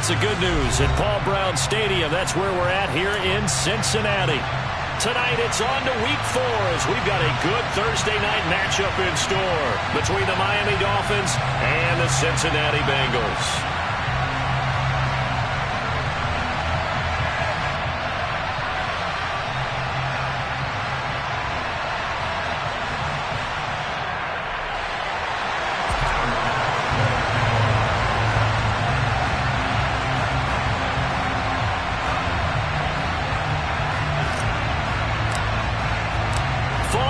lots of good news at Paul Brown Stadium. That's where we're at here in Cincinnati. Tonight it's on to Week 4 as we've got a good Thursday night matchup in store between the Miami Dolphins and the Cincinnati Bengals.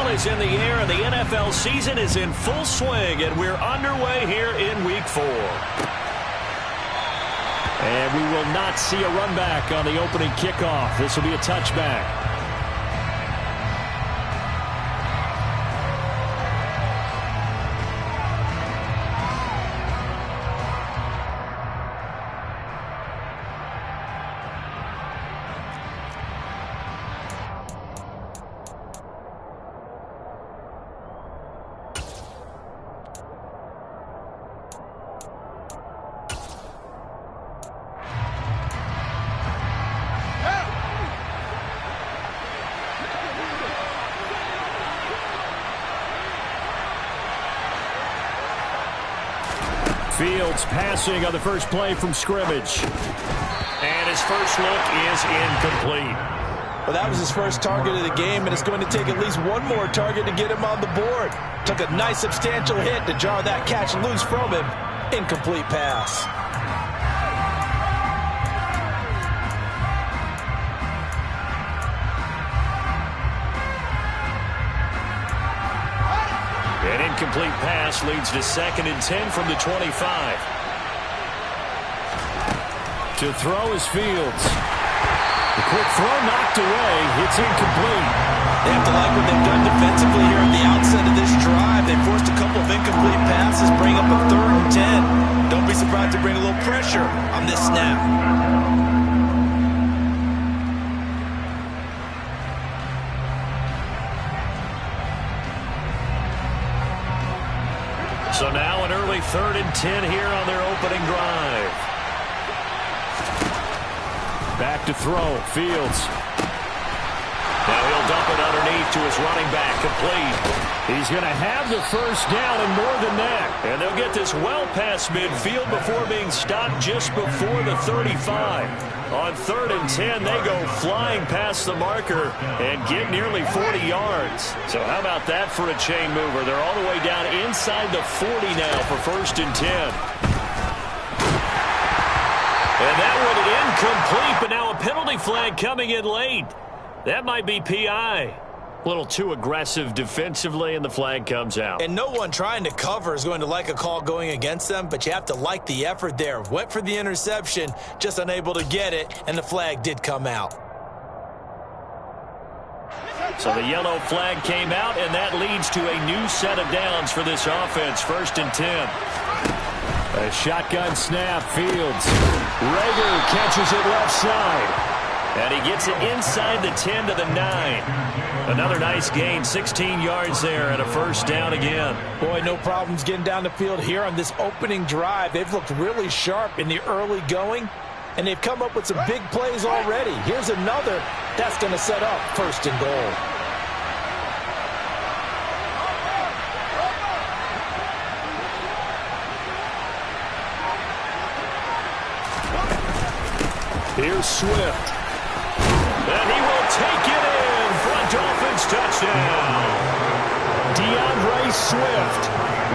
Is in the air, and the NFL season is in full swing, and we're underway here in Week 4. And we will not see a run back on the opening kickoff. This will be a touchback. Fields passing on the first play from scrimmage. And his first look is incomplete. Well, that was his first target of the game, and it's going to take at least one more target to get him on the board. Took a nice substantial hit to jar that catch loose from him. Incomplete pass. An incomplete pass leads to 2nd and 10 from the 25. To throw is Fields. The quick throw knocked away. It's incomplete. They have to like what they've done defensively here at the outset of this drive. They forced a couple of incomplete passes, bring up a 3rd and 10. Don't be surprised to bring a little pressure on this snap. So now an early 3rd and 10 here on their opening drive. Back to throw. Fields. Now he'll dump it underneath to his running back. Complete. He's going to have the first down and more than that. And they'll get this well past midfield before being stopped just before the 35. On 3rd and 10, they go flying past the marker and get nearly 40 yards. So how about that for a chain mover? They're all the way down inside the 40 now for 1st and 10. And that one incomplete, but now a penalty flag coming in late. That might be PI. A little too aggressive defensively, and the flag comes out. And no one trying to cover is going to like a call going against them, but you have to like the effort there. Went for the interception, just unable to get it, and the flag did come out. So the yellow flag came out, and that leads to a new set of downs for this offense. 1st and 10. A shotgun snap. Fields. Rager catches it left side. And he gets it inside the 10 to the 9. Another nice gain, 16 yards there, and a first down again. Boy, no problems getting down the field here on this opening drive. They've looked really sharp in the early going, and they've come up with some big plays already. Here's another that's going to set up 1st and goal. Here's Swift. And he will take it in for a Dolphins touchdown. DeAndre Swift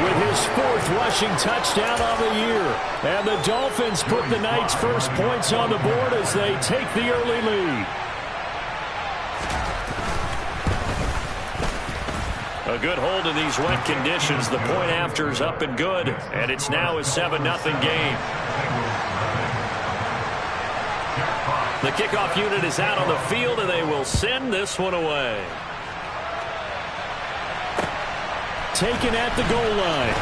with his 4th rushing touchdown of the year. And the Dolphins put the night's first points on the board as they take the early lead. A good hold in these wet conditions. The point after is up and good. And it's now a 7-0 game. The kickoff unit is out on the field, and they will send this one away. Taken at the goal line.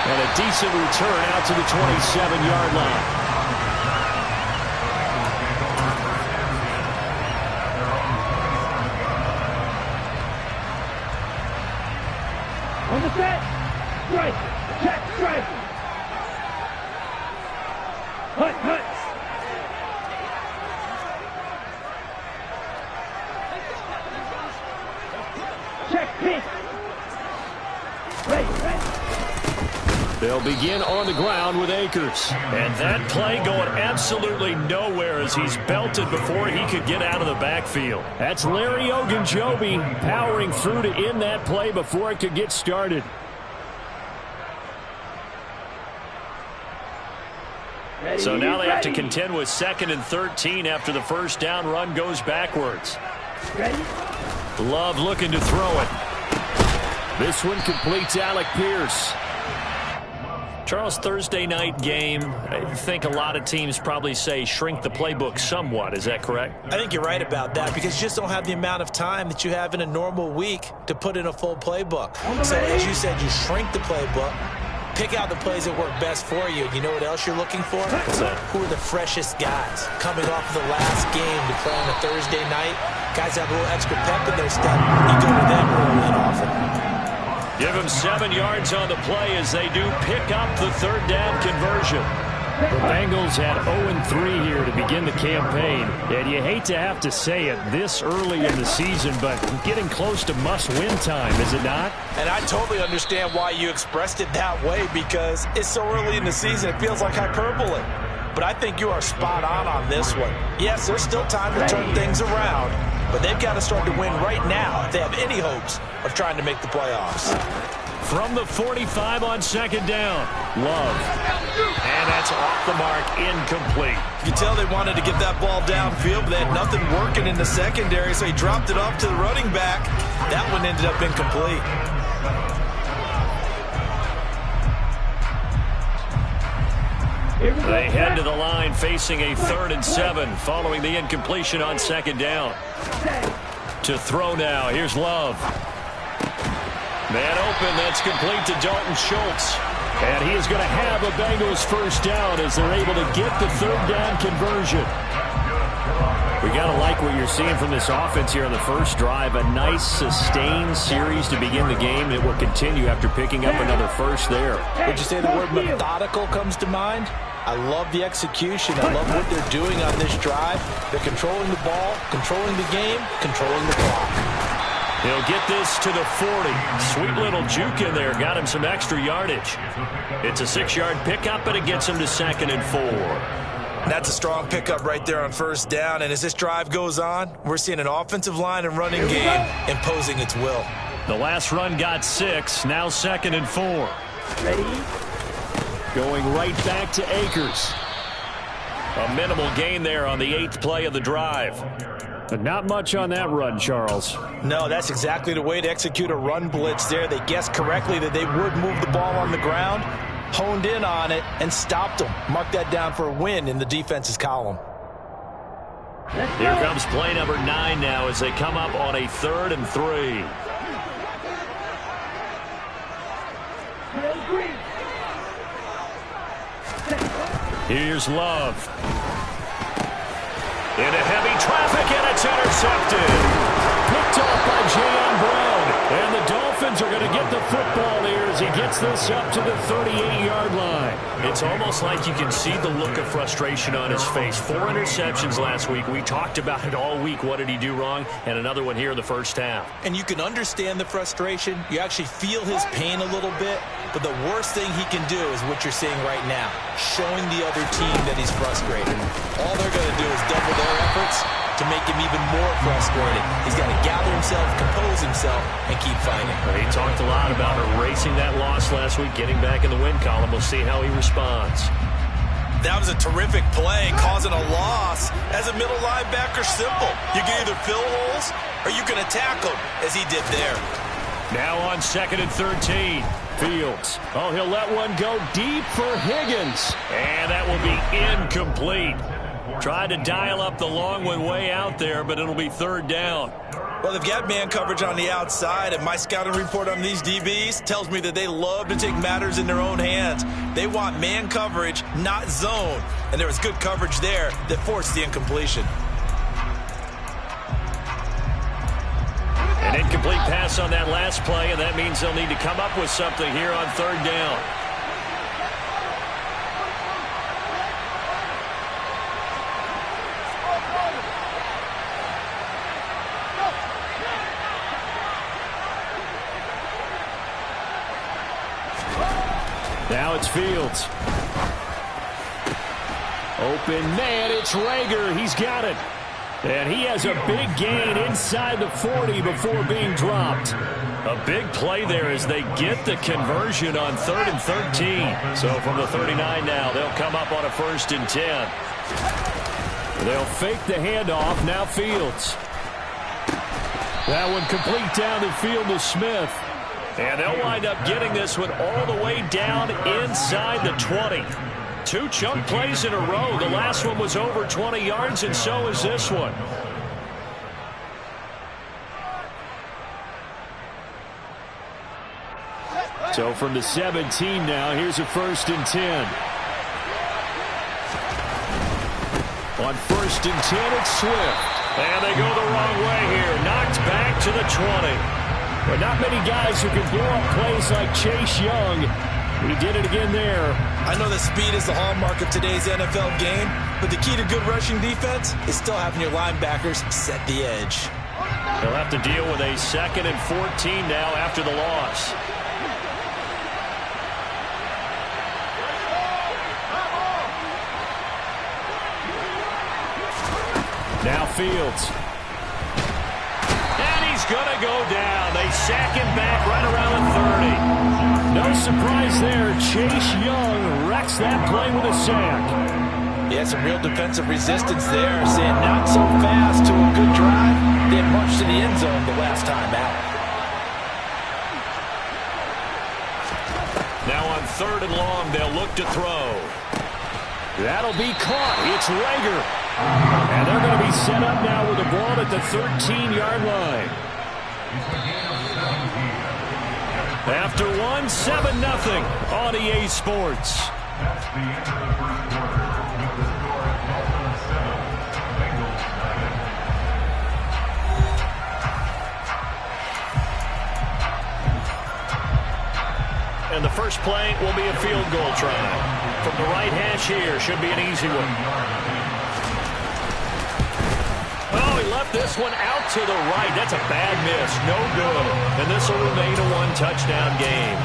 And a decent return out to the 27-yard line. On the set, strike, check, strike. They'll begin on the ground with Akers. And that play going absolutely nowhere as he's belted before he could get out of the backfield. That's Larry Ogunjobi powering through to end that play before it could get started. So now they have to contend with 2nd and 13 after the first down run goes backwards. Love looking to throw it. This one completes Alec Pierce. Charles, Thursday night game, I think a lot of teams probably say shrink the playbook somewhat. Is that correct? I think you're right about that because you just don't have the amount of time that you have in a normal week to put in a full playbook. So as you said, you shrink the playbook, pick out the plays that work best for you. You know what else you're looking for? Who are the freshest guys coming off the last game to play on a Thursday night? Guys have a little extra pep in their step. You go to them early and often. Give them 7 yards on the play as they do pick up the third down conversion. The Bengals had 0-3 here to begin the campaign. And you hate to have to say it this early in the season, but getting close to must-win time, is it not? And I totally understand why you expressed it that way because it's so early in the season, it feels like hyperbole. But I think you are spot on this one. Yes, there's still time to turn things around, but they've got to start to win right now if they have any hopes of trying to make the playoffs. From the 45 on 2nd down, Love. And that's off the mark, incomplete. You can tell they wanted to get that ball downfield, but they had nothing working in the secondary, so he dropped it off to the running back. That one ended up incomplete. They head to the line facing a 3rd and 7 following the incompletion on 2nd down. To throw now, here's Love. Man open, that's complete to Dalton Schultz. And he is going to have a Bengals first down as they're able to get the third down conversion. We got to like what you're seeing from this offense here on the first drive. A nice sustained series to begin the game. It will continue after picking up another first there. Would you say the word methodical comes to mind? I love the execution. I love what they're doing on this drive. They're controlling the ball, controlling the game, controlling the clock. He'll get this to the 40. Sweet little juke in there. Got him some extra yardage. It's a 6-yard pickup, and it gets him to 2nd and 4. That's a strong pickup right there on first down. And as this drive goes on, we're seeing an offensive line and running game imposing its will. The last run got 6. Now 2nd and 4. Ready? Going right back to Akers. A minimal gain there on the 8th play of the drive. But not much on that run, Charles. No, that's exactly the way to execute a run blitz there. They guessed correctly that they would move the ball on the ground, honed in on it, and stopped them. Mark that down for a win in the defense's column. Here comes play number 9 now as they come up on a 3rd and 3. Here's Love. Into heavy traffic, and it's intercepted. Picked off by Jayon Brown. And the Dolphins are going to get the football here as he gets this up to the 38-yard line. It's almost like you can see the look of frustration on his face. 4 interceptions last week. We talked about it all week. What did he do wrong? And another one here in the first half. And you can understand the frustration. You actually feel his pain a little bit. But the worst thing he can do is what you're seeing right now, showing the other team that he's frustrated. All they're going to do is double their efforts to make him even more frustrated. He's got to gather himself, compose himself, and keep fighting. He talked a lot about erasing that loss last week, getting back in the win column. We'll see how he responds. That was a terrific play, causing a loss. As a middle linebacker, simple. You can either fill holes or you can attack them, as he did there. Now on 2nd and 13. Fields. Oh, he'll let one go deep for Higgins. And that will be incomplete. Tried to dial up the long one way out there, but it'll be 3rd down. Well, they've got man coverage on the outside, and my scouting report on these DBs tells me that they love to take matters in their own hands. They want man coverage, not zone. And there was good coverage there that forced the incompletion. An incomplete pass on that last play, and that means they'll need to come up with something here on 3rd down. Now it's Fields. Open man, it's Reagor. He's got it. And he has a big gain inside the 40 before being dropped. A big play there as they get the conversion on 3rd and 13. So from the 39 now, they'll come up on a 1st and 10. They'll fake the handoff. Now Fields. That one complete down the field to Smith. And they'll wind up getting this one all the way down inside the 20. 2 chunk plays in a row. The last one was over 20 yards, and so is this one. So from the 17 now, here's a 1st and 10. On 1st and 10, it's Swift. And they go the wrong way here. Knocked back to the 20. But not many guys who can blow up plays like Chase Young. He did it again there. I know that speed is the hallmark of today's NFL game, but the key to good rushing defense is still having your linebackers set the edge. They'll have to deal with a 2nd and 14 now after the loss. Now Fields. And he's going to go down. They sack him back right around the 30. No surprise there. Chase Young wrecks that play with a sack. He had some real defensive resistance there, saying not so fast to a good drive. They had marched to the end zone the last time out. Now on 3rd and long, they'll look to throw. That'll be caught. It's Reagor. And they're going to be set up now with the ball at the 13-yard line. After one, 7-0 on EA Sports. And the first play will be a field goal try. From the right hash here, should be an easy one. Oh, he left this one out to the right. That's a bad miss. No good. And this will remain a 1-touchdown game.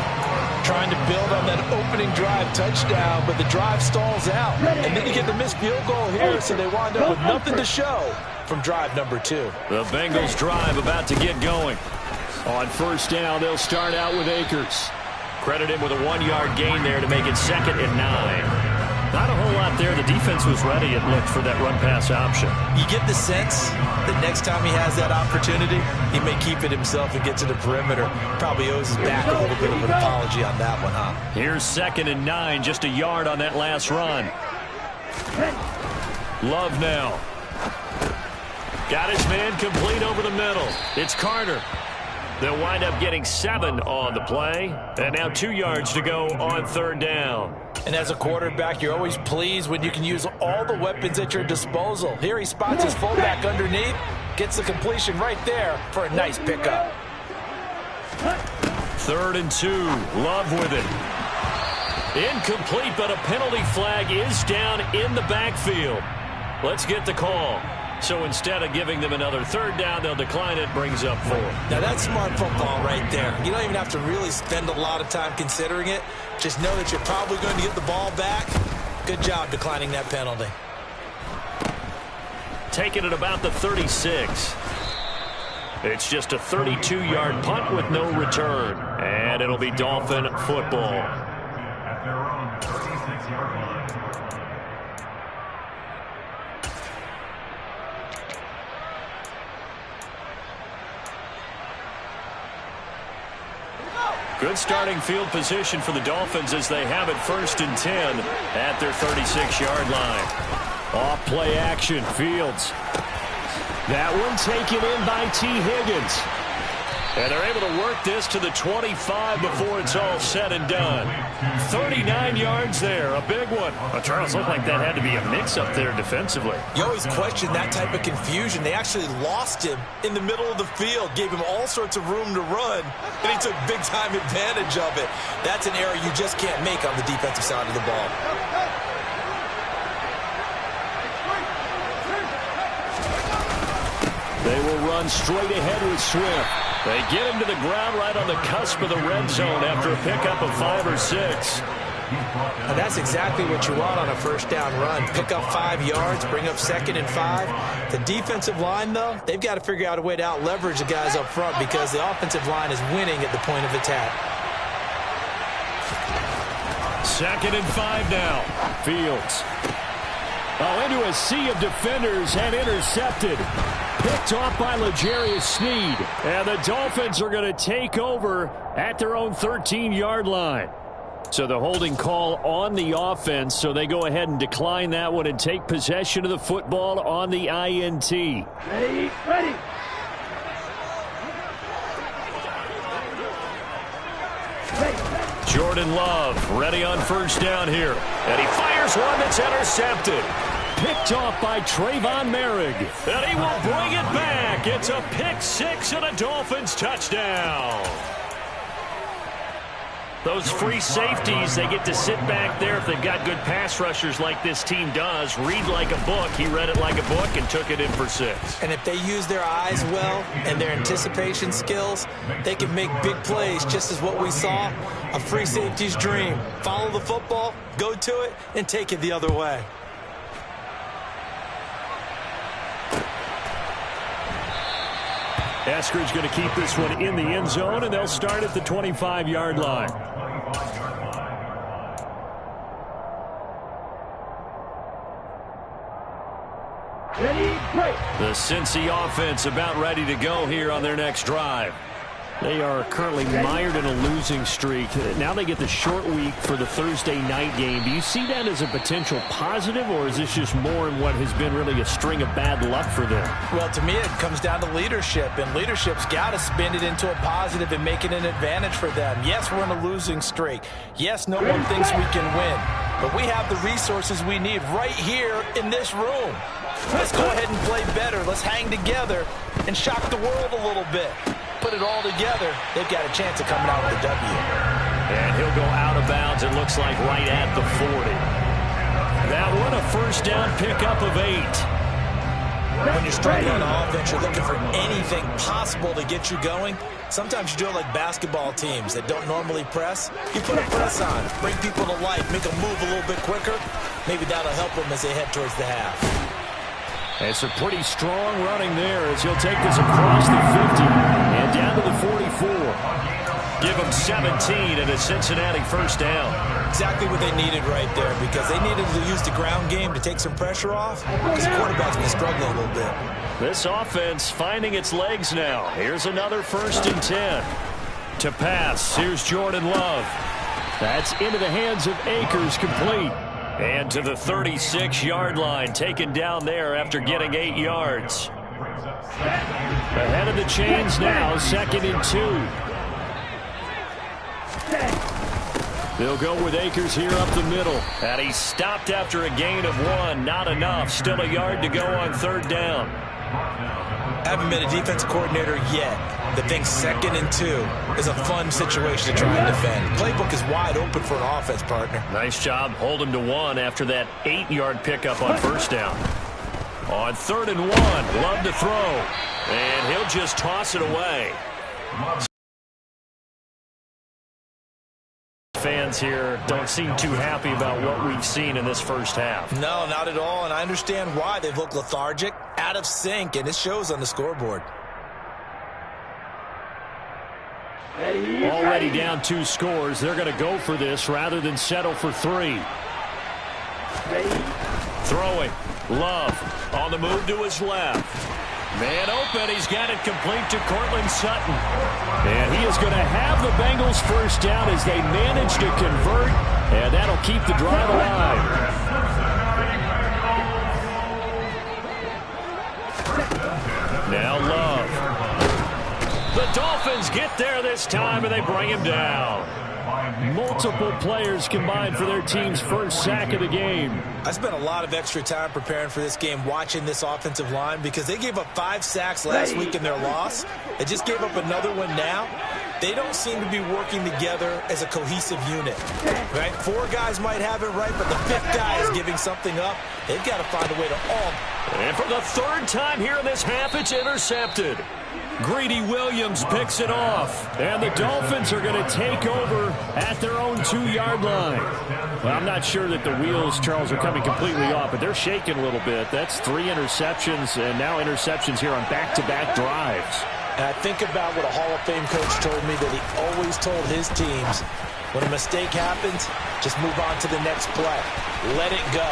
Trying to build on that opening drive touchdown, but the drive stalls out. And then you get the missed field goal here, so they wind up with nothing to show from drive number 2. The Bengals drive about to get going. On 1st down, they'll start out with Akers. Credit him with a 1-yard gain there to make it 2nd and 9. Not a whole lot there. The defense was ready, it looked, for that run-pass option. You get the sense that next time he has that opportunity, he may keep it himself and get to the perimeter. Probably owes his back a little bit of an apology on that one, huh? Here's 2nd and 9, just a yard on that last run. Love now. Got his man complete over the middle. It's Carter. They'll wind up getting 7 on the play. And now 2 yards to go on 3rd down. And as a quarterback, you're always pleased when you can use all the weapons at your disposal. Here he spots his fullback underneath, gets the completion right there for a nice pickup. 3rd and 2. Love with it. Incomplete, but a penalty flag is down in the backfield. Let's get the call. So instead of giving them another 3rd down, they'll decline it, brings up 4. Now that's smart football right there. You don't even have to really spend a lot of time considering it. Just know that you're probably going to get the ball back. Good job declining that penalty. Taking it about the 36. It's just a 32-yard punt with no return. And it'll be Dolphin football. At their own 36-yard line. Good starting field position for the Dolphins as they have it 1st and 10 at their 36-yard line. Off play action, Fields. That one taken in by T. Higgins. And they're able to work this to the 25 before it's all said and done. 39 yards there, a big one. Well, Charles, looked like that had to be a mix-up there defensively. You always question that type of confusion. They actually lost him in the middle of the field, gave him all sorts of room to run, and he took big-time advantage of it. That's an error you just can't make on the defensive side of the ball. They will run straight ahead with Swift. They get him to the ground right on the cusp of the red zone after a pickup of 5 or 6. And that's exactly what you want on a first down run. Pick up 5 yards, bring up 2nd and 5. The defensive line, though, they've got to figure out a way to out-leverage the guys up front because the offensive line is winning at the point of attack. 2nd and 5 now. Fields. Oh, into a sea of defenders and intercepted. Picked off by L'Jarius Sneed. And the Dolphins are going to take over at their own 13-yard line. So the holding call on the offense, so they go ahead and decline that one and take possession of the football on the INT. Ready. Jordan Love ready on first down here. And he fires one that's intercepted. Picked off by Trayvon Merrick. And he will bring it back. It's a pick 6 and a Dolphins touchdown. Those free safeties, they get to sit back there if they've got good pass rushers like this team does. Read like a book. He read it like a book and took it in for 6. And if they use their eyes well and their anticipation skills, they can make big plays, just as what we saw. A free safety's dream. Follow the football, go to it, and take it the other way. Eskridge going to keep this one in the end zone, and they'll start at the 25-yard line. Ready, break. The Cincy offense about ready to go here on their next drive. They are currently mired in a losing streak. Now they get the short week for the Thursday night game. Do you see that as a potential positive, or is this just more in what has been really a string of bad luck for them? Well, to me, it comes down to leadership, and leadership's got to spin it into a positive and make it an advantage for them. Yes, we're in a losing streak. Yes, no one thinks we can win, but we have the resources we need right here in this room. Let's go ahead and play better. Let's hang together and shock the world a little bit. Put it all together, they've got a chance of coming out with a W. And he'll go out of bounds, it looks like, right at the 40. That one, a first down pickup of 8. When you're struggling on offense, you're looking for anything possible to get you going. Sometimes you do it like basketball teams that don't normally press. You put a press on, bring people to life, make them move a little bit quicker. Maybe that'll help them as they head towards the half. It's a pretty strong running there as he'll take this across the 50 and down to the 44. Give them 17 and a Cincinnati first down. Exactly what they needed right there, because they needed to use the ground game to take some pressure off, because the quarterback's been struggling a little bit. This offense finding its legs now. Here's another 1st and 10. To pass, here's Jordan Love. That's into the hands of Akers, complete. And to the 36-yard line, taken down there after getting 8 yards. Ahead of the chains now, 2nd and 2. They'll go with Akers here up the middle. And he stopped after a gain of 1. Not enough. Still a yard to go on 3rd down. Haven't been a defense coordinator yet that thinks 2nd and 2 is a fun situation to try and defend. Playbook is wide open for an offense, partner. Nice job. Hold him to 1 after that 8-yard pickup on 1st down. On 3rd and 1, Love to throw. And he'll just toss it away. Fans here don't seem too happy about what we've seen in this first half. No, not at all, and I understand why. They've looked lethargic, out of sync, and it shows on the scoreboard. Already down 2 scores. They're going to go for this rather than settle for 3. Throwing. Love on the move to his left. Man open. He's got it complete to Courtland Sutton. And he is going to have the Bengals first down as they manage to convert. And that'll keep the drive alive. Now Love. The Dolphins get there this time, and they bring him down. Multiple players combined for their team's first sack of the game. I spent a lot of extra time preparing for this game, watching this offensive line, because they gave up 5 sacks last week in their loss. They just gave up another one now. They don't seem to be working together as a cohesive unit, right? 4 guys might have it right, but the 5th guy is giving something up. They've got to find a way to all. And for the 3rd time here in this half, it's intercepted. Greedy Williams picks it off, and the Dolphins are going to take over at their own 2-yard line. Well, I'm not sure that the wheels, Charles, are coming completely off, but they're shaking a little bit. That's 3 interceptions, and now interceptions here on back-to-back drives. And I think about what a Hall of Fame coach told me that he always told his teams, when a mistake happens, just move on to the next play. Let it go.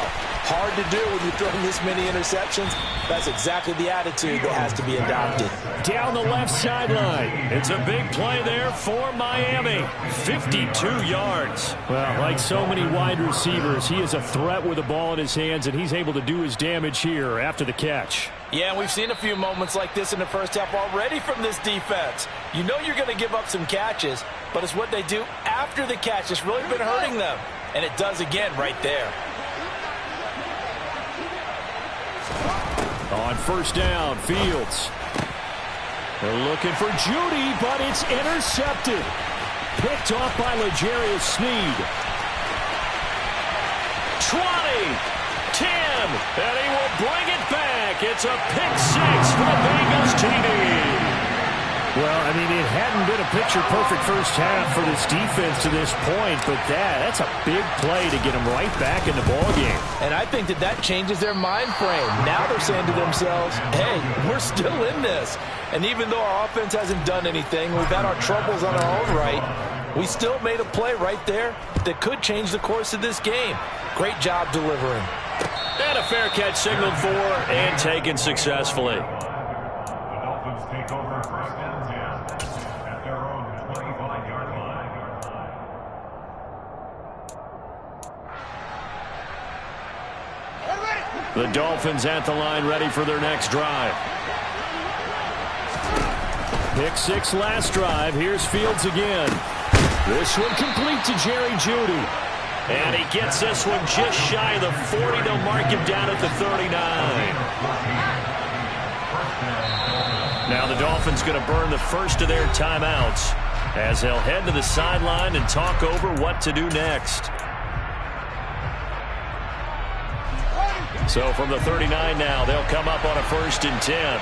Hard to do when you're throwing this many interceptions. That's exactly the attitude that has to be adopted. Down the left sideline. It's a big play there for Miami. 52 yards. Well, like so many wide receivers, he is a threat with the ball in his hands, and he's able to do his damage here after the catch. Yeah, we've seen a few moments like this in the first half already from this defense. You know you're going to give up some catches, but it's what they do after the catch that's really been hurting them. And it does again right there. On first down, Fields. They're looking for Judy, but it's intercepted. Picked off by L'Jarius Sneed. 20, 10, and he will bring it back. It's a pick-6 for the Bengals TD. Well, I mean, it hadn't been a picture-perfect first half for this defense to this point, but that's a big play to get them right back in the ballgame. And I think that changes their mind frame. Now they're saying to themselves, hey, we're still in this. And even though our offense hasn't done anything, we've had our troubles on our own right, we still made a play right there that could change the course of this game. Great job delivering. And a fair catch signaled for and taken successfully. The Dolphins at the line, ready for their next drive. Pick-6 last drive. Here's Fields again. This one complete to Jerry Jeudy. And he gets this one just shy of the 40. They'll mark him down at the 39. Now the Dolphins going to burn the first of their timeouts as they'll head to the sideline and talk over what to do next. So from the 39 now, they'll come up on a 1st and 10.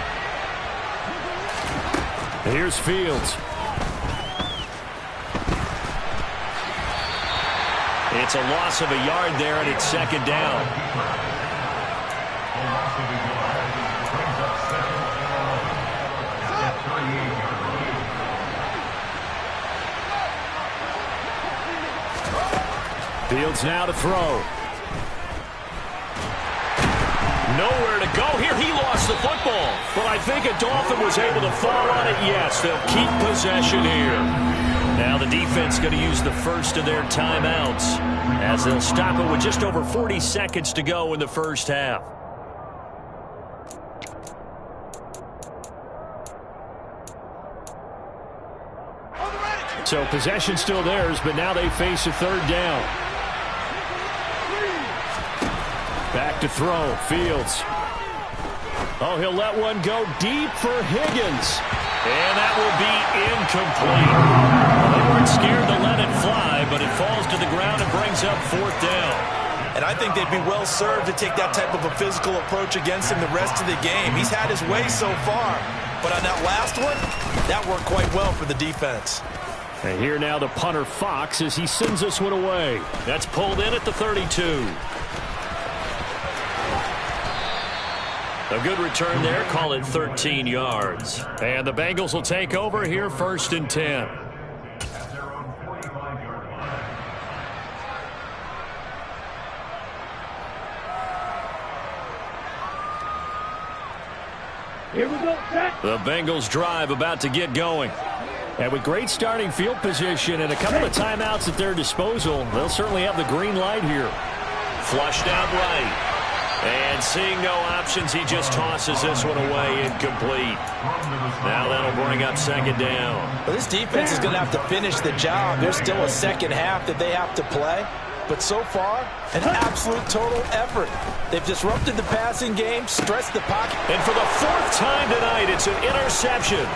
Here's Fields. It's a loss of a yard there, and it's 2nd down. Fields now to throw. Nowhere to go here. He lost the football. But I think a Dolphin was able to fall on it. Yes, they'll keep possession here. Now the defense going to use the first of their timeouts as they'll stop it with just over 40 seconds to go in the first half. So possession still theirs, but now they face a 3rd down. Back to throw, Fields. Oh, he'll let one go deep for Higgins. And that will be incomplete. They weren't scared to let it fly, but it falls to the ground and brings up 4th down. And I think they'd be well served to take that type of a physical approach against him the rest of the game. He's had his way so far. But on that last one, that worked quite well for the defense. And here now the punter Fox as he sends this one away. That's pulled in at the 32. A good return there, call it 13 yards. And the Bengals will take over here 1st and 10. Here we go, set. The Bengals drive about to get going. And with great starting field position and a couple of timeouts at their disposal, they'll certainly have the green light here. Flushed out right. And seeing no options, he just tosses this one away, incomplete. Now that'll bring up 2nd down. Well, this defense is going to have to finish the job. There's still a second half that they have to play. But so far, an absolute total effort. They've disrupted the passing game, stressed the pocket. And for the 4th time tonight, it's an interception.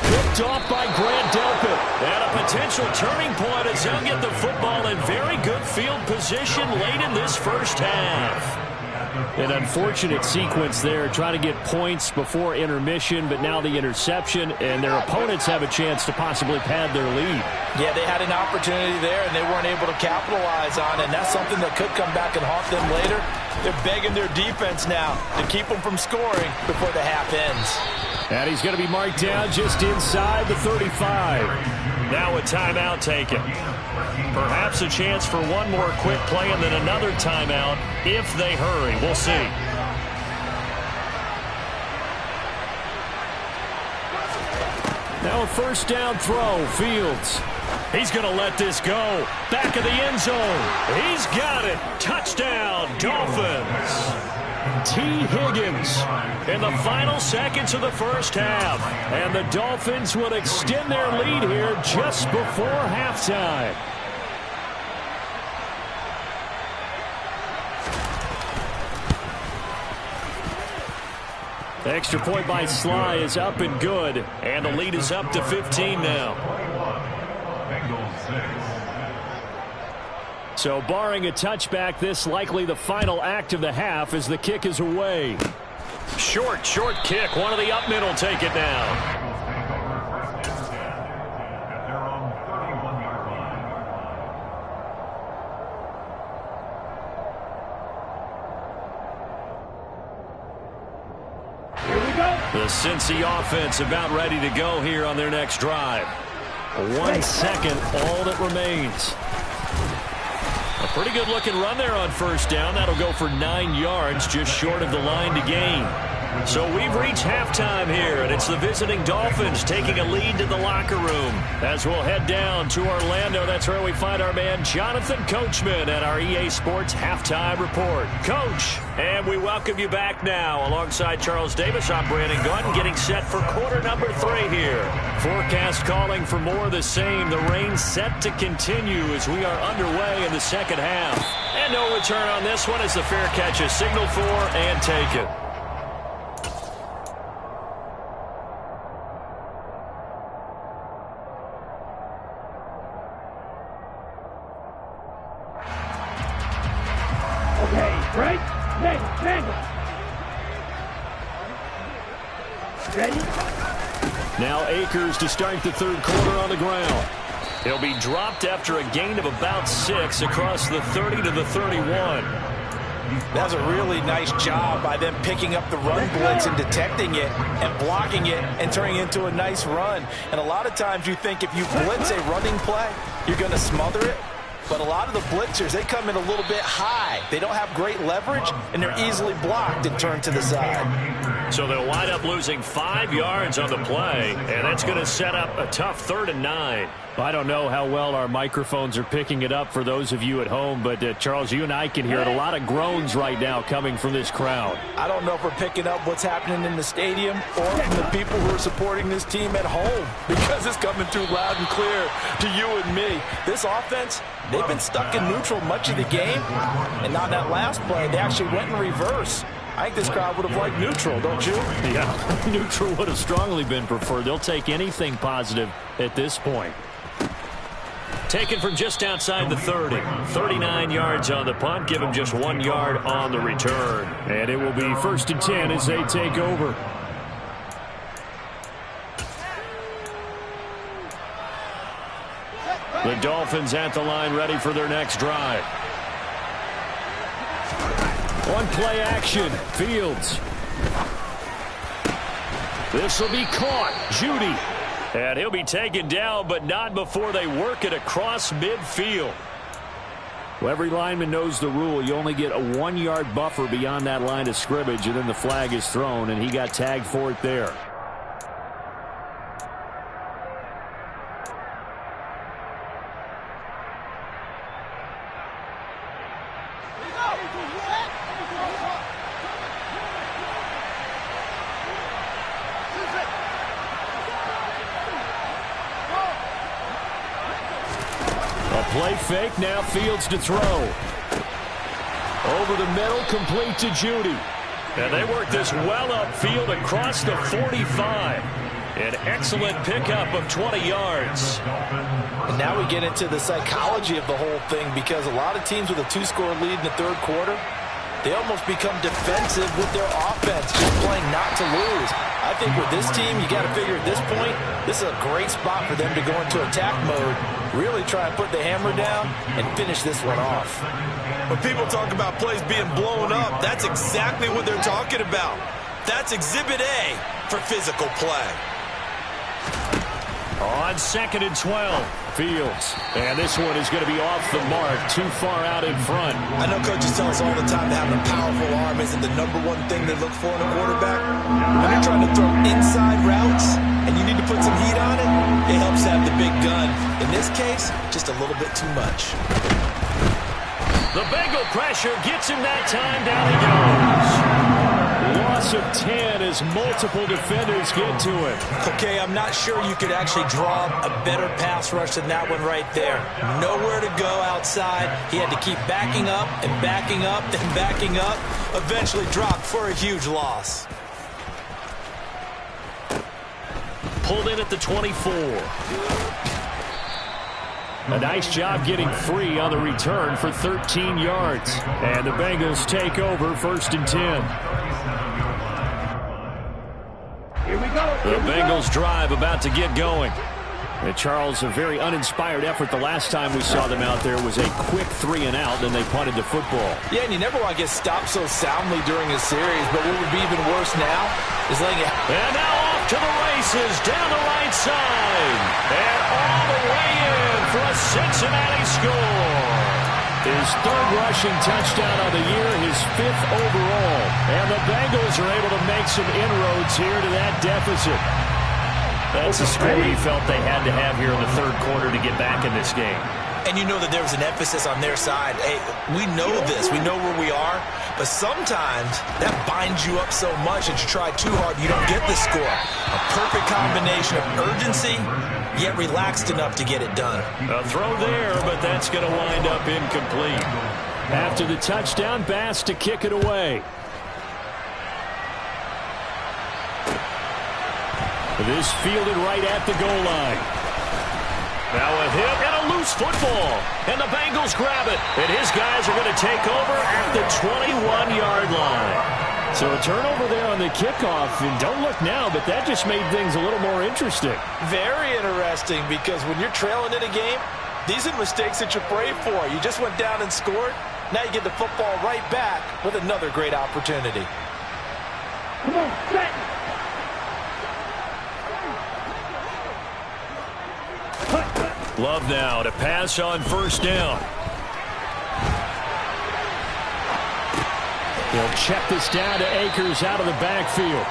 Picked off by Grant Delpit. And a potential turning point as they'll get the football in very good field position late in this first half. An unfortunate sequence there, trying to get points before intermission, but now the interception, and their opponents have a chance to possibly pad their lead. Yeah, they had an opportunity there, and they weren't able to capitalize on it, and that's something that could come back and haunt them later. They're begging their defense now to keep them from scoring before the half ends. And he's going to be marked down just inside the 35. Now a timeout taken. Perhaps a chance for one more quick play and then another timeout if they hurry. We'll see. Now a first down throw. Fields. He's going to let this go. Back of the end zone. He's got it. Touchdown, Dolphins. T. Higgins in the final seconds of the first half. And the Dolphins will extend their lead here just before halftime. Extra point by Sly is up and good. And the lead is up to 15 now. So barring a touchback, this likely the final act of the half as the kick is away. Short kick. One of the up mid will take it now. The Cincy offense about ready to go here on their next drive. 1 second, all that remains. A pretty good looking run there on first down. That'll go for 9 yards, just short of the line to gain. So we've reached halftime here, and it's the visiting Dolphins taking a lead to the locker room. As we'll head down to Orlando, that's where we find our man Jonathan Coachman at our EA Sports Halftime Report. Coach, and we welcome you back now. Alongside Charles Davis, I'm Brandon Gaudin, getting set for quarter number 3 here. Forecast calling for more of the same. The rain set to continue as we are underway in the second half. And no return on this one as the fair catch is signaled for and taken. Right? Mangle. Ready? Now Akers to start the third quarter on the ground. He'll be dropped after a gain of about 6 across the 30 to the 31. That's a really nice job by them picking up the run blitz and detecting it and blocking it and turning it into a nice run. And a lot of times you think if you blitz a running play, you're going to smother it. But a lot of the blitzers, they come in a little bit high. They don't have great leverage, and they're easily blocked and turned to the side. So they'll wind up losing 5 yards on the play, and that's going to set up a tough 3rd and 9. I don't know how well our microphones are picking it up for those of you at home, but Charles, you and I can hear it. A lot of groans right now coming from this crowd. I don't know if we're picking up what's happening in the stadium or from the people who are supporting this team at home, because it's coming through loud and clear to you and me. This offense, they've been stuck in neutral much of the game, and on that last play, they actually went in reverse. I think this crowd would have liked neutral, don't you? Yeah, neutral would have strongly been preferred. They'll take anything positive at this point. Taken from just outside the 30. 39 yards on the punt. Give him just 1 yard on the return. And it will be 1st and 10 as they take over. The Dolphins at the line ready for their next drive. One play action. Fields. This will be caught. Judy. And he'll be taken down, but not before they work it across midfield. Well, every lineman knows the rule. You only get a 1 yard buffer beyond that line of scrimmage, and then the flag is thrown, and he got tagged for it there. Play fake, now Fields to throw. Over the middle, complete to Judy. And they work this well upfield across the 45. An excellent pickup of 20 yards. And now we get into the psychology of the whole thing, because a lot of teams with a 2-score lead in the third quarter, they almost become defensive with their offense, just playing not to lose. I think with this team, you got to figure at this point, this is a great spot for them to go into attack mode, really try and put the hammer down and finish this one off. When people talk about plays being blown up, that's exactly what they're talking about. That's Exhibit A for physical play. On 2nd and 12, Fields. And this one is going to be off the mark, too far out in front. I know coaches tell us all the time that having a powerful arm isn't the #1 thing they look for in a quarterback. When you're trying to throw inside routes and you need to put some heat on it, it helps have the big gun. In this case, just a little bit too much. The Bengal pressure gets him that time. Down he goes. Loss of 10 as multiple defenders get to him. Okay, I'm not sure you could actually draw a better pass rush than that one right there. Nowhere to go outside. He had to keep backing up and backing up and backing up. Eventually dropped for a huge loss. Pulled in at the 24. A nice job getting free on the return for 13 yards. And the Bengals take over 1st and 10. Here we go. The Bengals drive about to get going. And Charles, a very uninspired effort. The last time we saw them out there was a quick 3-and-out, then they punted the football. Yeah, and you never want to get stopped so soundly during a series, but what would be even worse now is letting it... And now off to the races down the right side. And all the way in for a Cincinnati score. His 3rd rushing touchdown of the year, his 5th overall. And the Bengals are able to make some inroads here to that deficit. That's a score he felt they had to have here in the third quarter to get back in this game. And you know that there was an emphasis on their side. Hey, we know this. We know where we are. But sometimes that binds you up so much that you try too hard, you don't get the score. A perfect combination of urgency, yet relaxed enough to get it done. A throw there, but that's going to wind up incomplete. After the touchdown, Bass to kick it away. This fielded right at the goal line. Now a hit and a loose football. And the Bengals grab it. And his guys are going to take over at the 21-yard line. So a turnover there on the kickoff. And don't look now, but that just made things a little more interesting. Very interesting, because when you're trailing in a game, these are the mistakes that you pray for. You just went down and scored. Now you get the football right back with another great opportunity. Come on, set. Love now to pass on 1st down. He'll check this down to Akers out of the backfield.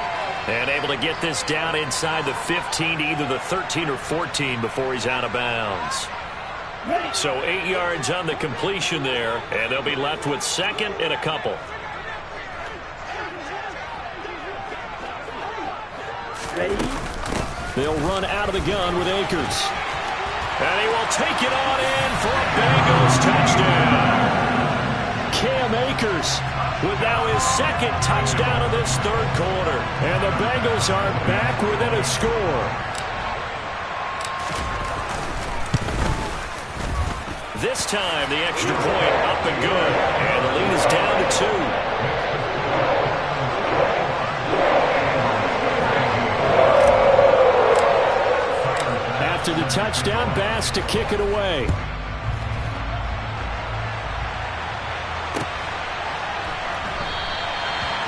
And able to get this down inside the 15 to either the 13 or 14 before he's out of bounds. So 8 yards on the completion there, and they'll be left with 2nd and a couple. Ready? They'll run out of the gun with Akers. And he will take it on in for a Bengals touchdown. Cam Akers with now his 2nd touchdown of this third quarter. And the Bengals are back within a score. This time the extra point up and good. And the lead is down to 2. After the touchdown, Bass to kick it away.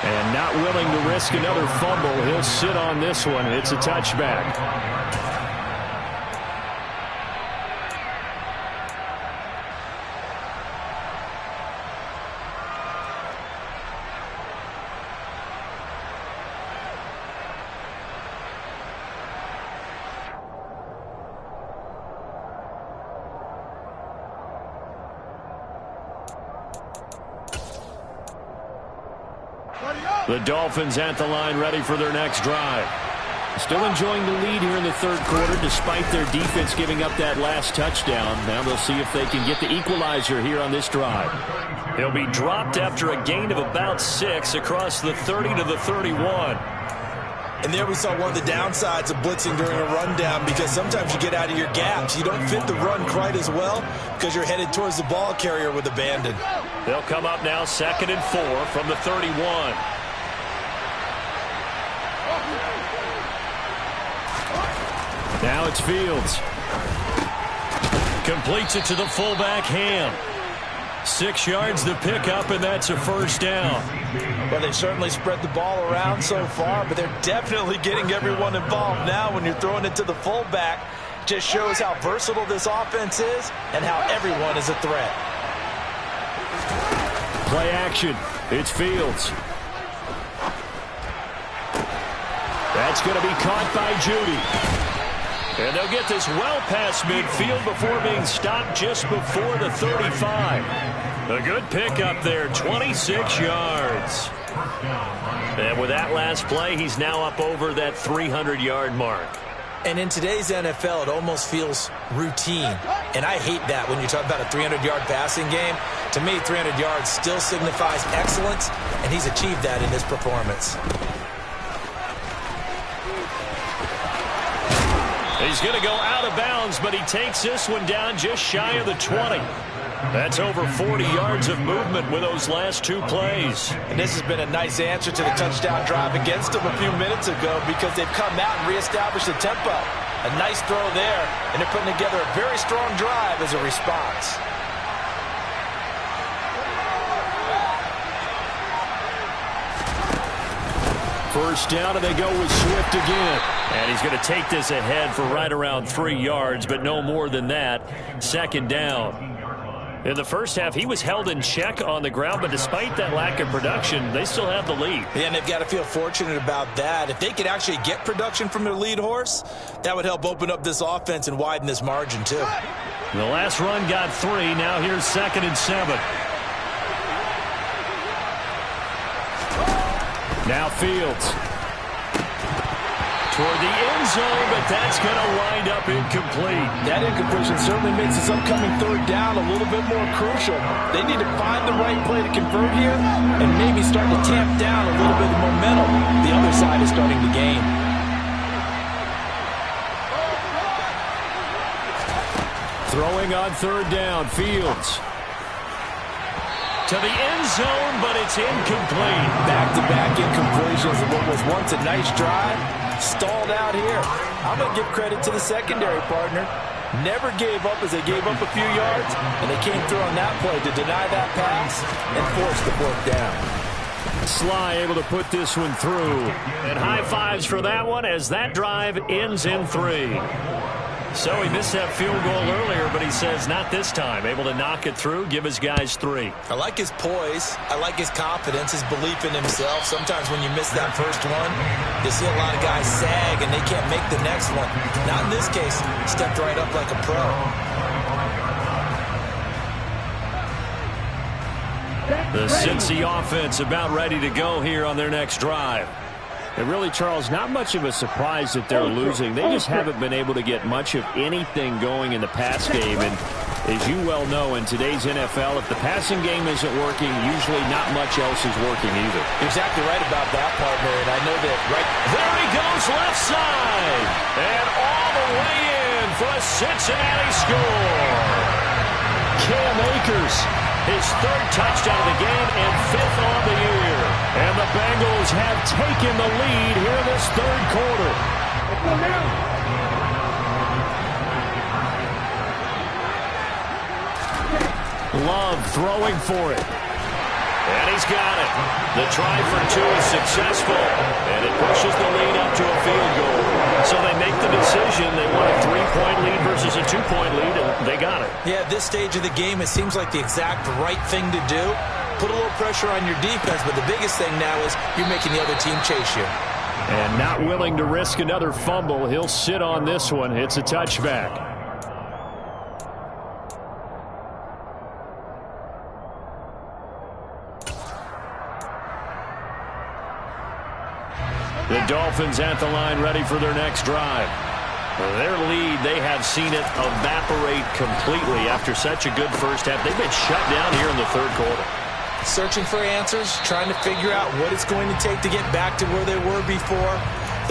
And not willing to risk another fumble, he'll sit on this one. It's a touchback. The Dolphins at the line, ready for their next drive. Still enjoying the lead here in the third quarter, despite their defense giving up that last touchdown. Now they'll see if they can get the equalizer here on this drive. He'll be dropped after a gain of about 6 across the 30 to the 31. And there we saw one of the downsides of blitzing during a rundown, because sometimes you get out of your gaps. You don't fit the run quite as well because you're headed towards the ball carrier with abandon. They'll come up now 2nd and 4 from the 31. Now it's Fields. Completes it to the fullback, Ham. 6 yards to pick up, and that's a first down. Well, they certainly spread the ball around so far, but they're definitely getting everyone involved now when you're throwing it to the fullback. Just shows how versatile this offense is and how everyone is a threat. Play action. It's Fields. That's going to be caught by Judy. And they'll get this well past midfield before being stopped just before the 35. A good pickup there, 26 yards. And with that last play, he's now up over that 300-yard mark. And in today's NFL, it almost feels routine. And I hate that when you talk about a 300-yard passing game. To me, 300 yards still signifies excellence, and he's achieved that in this performance. He's going to go out of bounds, but he takes this one down just shy of the 20. That's over 40 yards of movement with those last 2 plays. And this has been a nice answer to the touchdown drive against them a few minutes ago, because they've come out and reestablished the tempo. A nice throw there, and they're putting together a very strong drive as a response. First down, and they go with Swift again. And he's going to take this ahead for right around 3 yards, but no more than that. 2nd down. In the first half, he was held in check on the ground, but despite that lack of production, they still have the lead. Yeah, and they've got to feel fortunate about that. If they could actually get production from their lead horse, that would help open up this offense and widen this margin, too. The last run got 3. Now here's 2nd and 7. Now Fields. Toward the end zone, but that's going to wind up incomplete. That incompletion certainly makes this upcoming 3rd down a little bit more crucial. They need to find the right play to convert here and maybe start to tamp down a little bit of the momentum the other side is starting to gain. Throwing on 3rd down, Fields. To the end zone, but it's incomplete. Back-to-back incompletions of what was once a nice drive. Stalled out here. I'm going to give credit to the secondary partner. Never gave up as they gave up a few yards, and they came through on that play to deny that pass and force the 4th down. Sly able to put this one through. And high fives for that one as that drive ends in 3. So he missed that field goal earlier, but he says not this time. Able to knock it through, give his guys 3. I like his poise. I like his confidence, his belief in himself. Sometimes when you miss that first one, you see a lot of guys sag and they can't make the next one. Not in this case. Stepped right up like a pro. The Cincy offense about ready to go here on their next drive. And really, Charles, not much of a surprise that they're losing. They just haven't been able to get much of anything going in the pass game. And as you well know, in today's NFL, if the passing game isn't working, usually not much else is working either. Exactly right about that, partner. And I know that right there he goes left side. And all the way in for a Cincinnati score. Cam Akers, his 3rd touchdown of the game and 5th on the year. And the Bengals have taken the lead here in this 3rd quarter. Love throwing for it. And he's got it. The try for 2 is successful. And it pushes the lead up to a field goal. So they make the decision. They want a 3-point lead versus a 2-point lead, and they got it. Yeah, at this stage of the game, it seems like the exact right thing to do. Put a little pressure on your defense, but the biggest thing now is you're making the other team chase you. And not willing to risk another fumble. He'll sit on this one. It's a touchback. The Dolphins at the line ready for their next drive. Their lead, they have seen it evaporate completely after such a good first half. They've been shut down here in the 3rd quarter. Searching for answers, trying to figure out what it's going to take to get back to where they were before.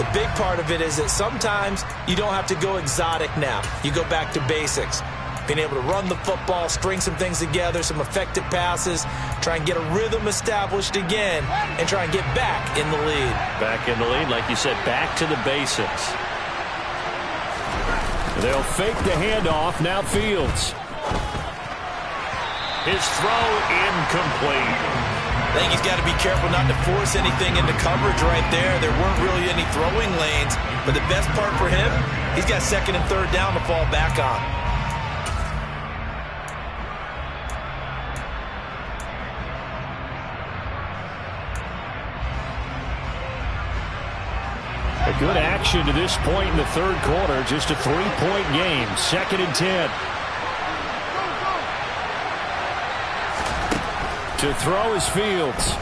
The big part of it is that sometimes you don't have to go exotic now. You go back to basics. Being able to run the football, string some things together, some effective passes, try and get a rhythm established again, and try and get back in the lead. Back in the lead, like you said, back to the basics. They'll fake the handoff. Now Fields. His throw incomplete. I think he's got to be careful not to force anything into coverage right there. There weren't really any throwing lanes, but the best part for him, he's got second and third down to fall back on. A good action to this point in the third quarter. Just a 3-point game. 2nd and 10. To throw is Fields.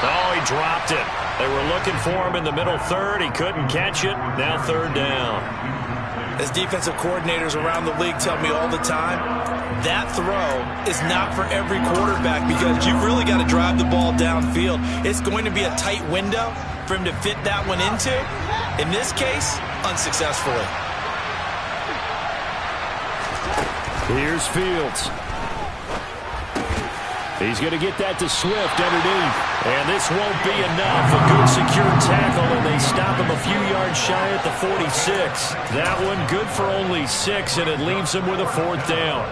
Oh, he dropped it. They were looking for him in the middle third. He couldn't catch it. Now third down. As defensive coordinators around the league tell me all the time, that throw is not for every quarterback because you've really got to drive the ball downfield. It's going to be a tight window for him to fit that one into. In this case, unsuccessfully. Here's Fields. He's going to get that to Swift underneath. And this won't be enough. A good secure tackle, and they stop him a few yards shy at the 46. That one good for only 6, and it leaves him with a 4th down.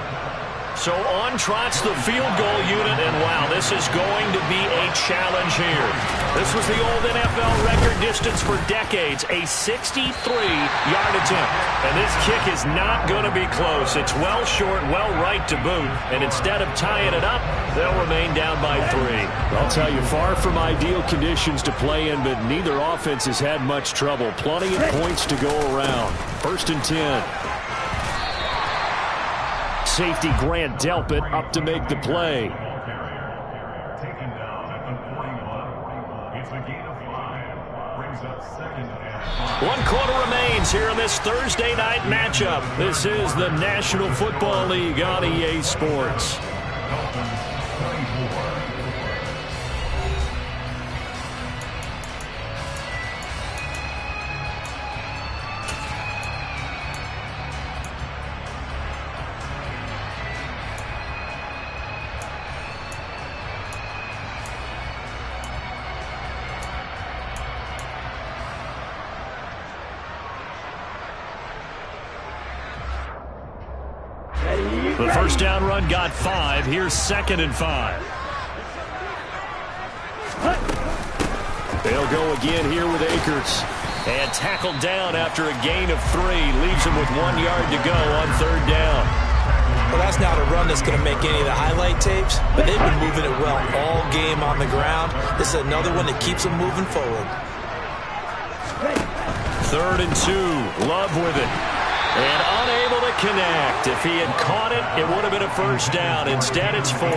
So on trots the field goal unit, and wow, this is going to be a challenge here. This was the old NFL record distance for decades, a 63-yard attempt. And this kick is not going to be close. It's well short, well right to boot. And instead of tying it up, they'll remain down by 3. I'll tell you, far from ideal conditions to play in, but neither offense has had much trouble. Plenty of points to go around. 1st and 10. Safety Grant Delpit up to make the play. One quarter remains here in this Thursday night matchup. This is the National Football League on EA Sports. The first down run got 5. Here's 2nd and 5. They'll go again here with Akers. And tackled down after a gain of 3. Leaves him with 1 yard to go on 3rd down. Well, that's not a run that's going to make any of the highlight tapes, but they've been moving it well all game on the ground. This is another one that keeps them moving forward. 3rd and 2. Love with it. And unable to connect. If he had caught it, it would have been a first down. Instead, it's 4th.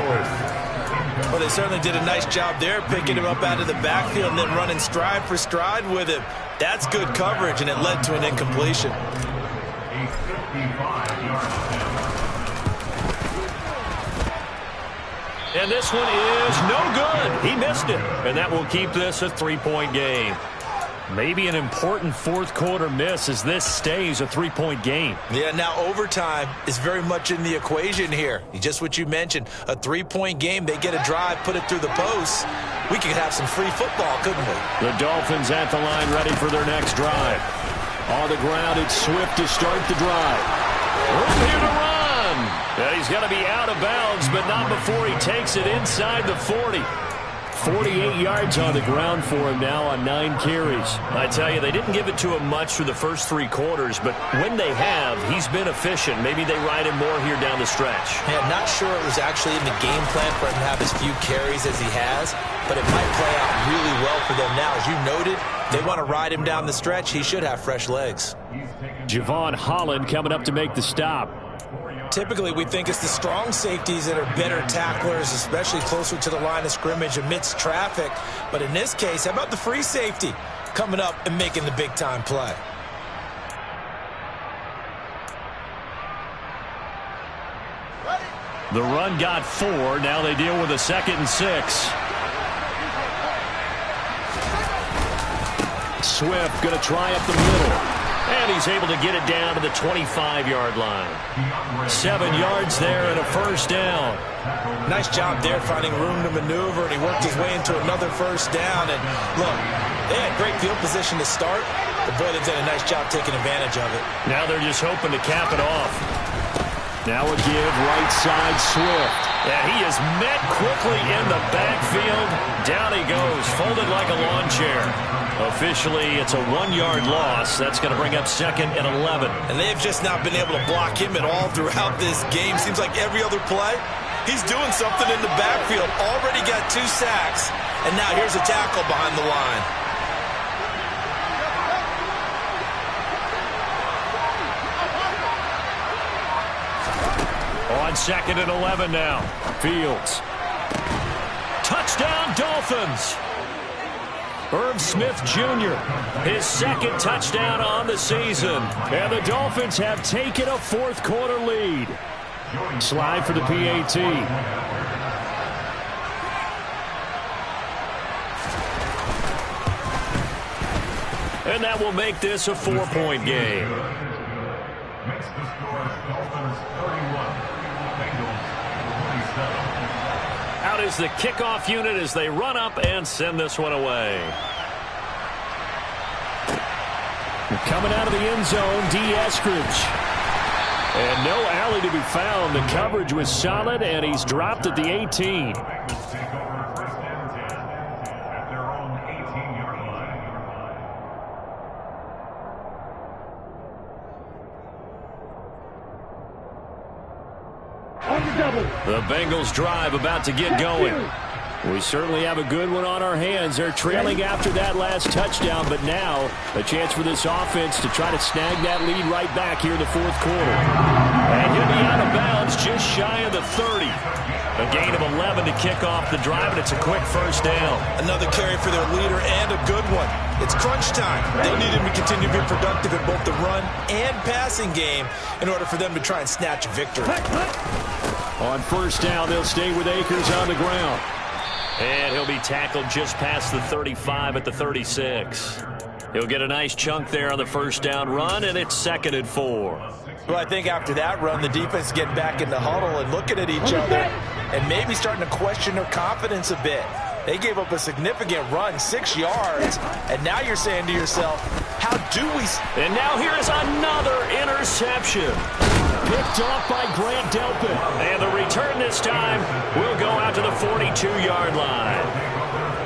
Well, they certainly did a nice job there, picking him up out of the backfield and then running stride for stride with him. That's good coverage, and it led to an incompletion. And this one is no good. He missed it. And that will keep this a 3-point game. Maybe an important 4th quarter miss as this stays a 3-point game. Yeah, now overtime is very much in the equation here. Just what you mentioned, a 3-point game. They get a drive, put it through the posts. We could have some free football, couldn't we? The Dolphins at the line ready for their next drive. On the ground, it's Swift to start the drive. Room here to run. Yeah, he's got to be out of bounds, but not before he takes it inside the 40. 48 yards on the ground for him now on 9 carries. I tell you, they didn't give it to him much through the first 3 quarters, but when they have, he's been efficient. Maybe they ride him more here down the stretch. Yeah, not sure it was actually in the game plan for him to have as few carries as he has, but it might play out really well for them now. As you noted, they want to ride him down the stretch. He should have fresh legs. Javon Holland coming up to make the stop. Typically, we think it's the strong safeties that are better tacklers, especially closer to the line of scrimmage amidst traffic. But in this case, how about the free safety coming up and making the big-time play? The run got 4. Now they deal with a 2nd and 6. Swift going to try up the middle. And he's able to get it down to the 25-yard line. 7 yards there and a first down. Nice job there finding room to maneuver, and he worked his way into another first down. And look, they had great field position to start, but boy, they've done a nice job taking advantage of it. Now they're just hoping to cap it off. Now a give right side Swift. Yeah, he is met quickly in the backfield. Down he goes, folded like a lawn chair. Officially, it's a 1-yard loss. That's going to bring up 2nd and 11. And they've just not been able to block him at all throughout this game. Seems like every other play, he's doing something in the backfield. Already got 2 sacks. And now here's a tackle behind the line. On 2nd and 11 now. Fields. Touchdown, Dolphins. Irv Smith Jr., his 2nd touchdown on the season. And the Dolphins have taken a 4th quarter lead. Slide for the PAT. And that will make this a 4-point game. Out is the kickoff unit as they run up and send this one away. Coming out of the end zone, D. Eskridge. And no alley to be found. The coverage was solid, and he's dropped at the 18. The Bengals drive about to get going. We certainly have a good one on our hands. They're trailing after that last touchdown, but now a chance for this offense to try to snag that lead right back here in the 4th quarter. And he'll be out of bounds just shy of the 30. A gain of 11 to kick off the drive, and it's a quick first down. Another carry for their leader and a good one. It's crunch time. They need him to continue to be productive in both the run and passing game in order for them to try and snatch a victory. On first down, they'll stay with Akers on the ground. And he'll be tackled just past the 35 at the 36. He'll get a nice chunk there on the first down run, and it's 2nd and 4. Well, I think after that run, the defense is getting back in the huddle and looking at each other and maybe starting to question their confidence a bit. They gave up a significant run, 6 yards, and now you're saying to yourself, how do we... And now here is another interception. Picked off by Grant Delpit. And the return this time will go out to the 42-yard line.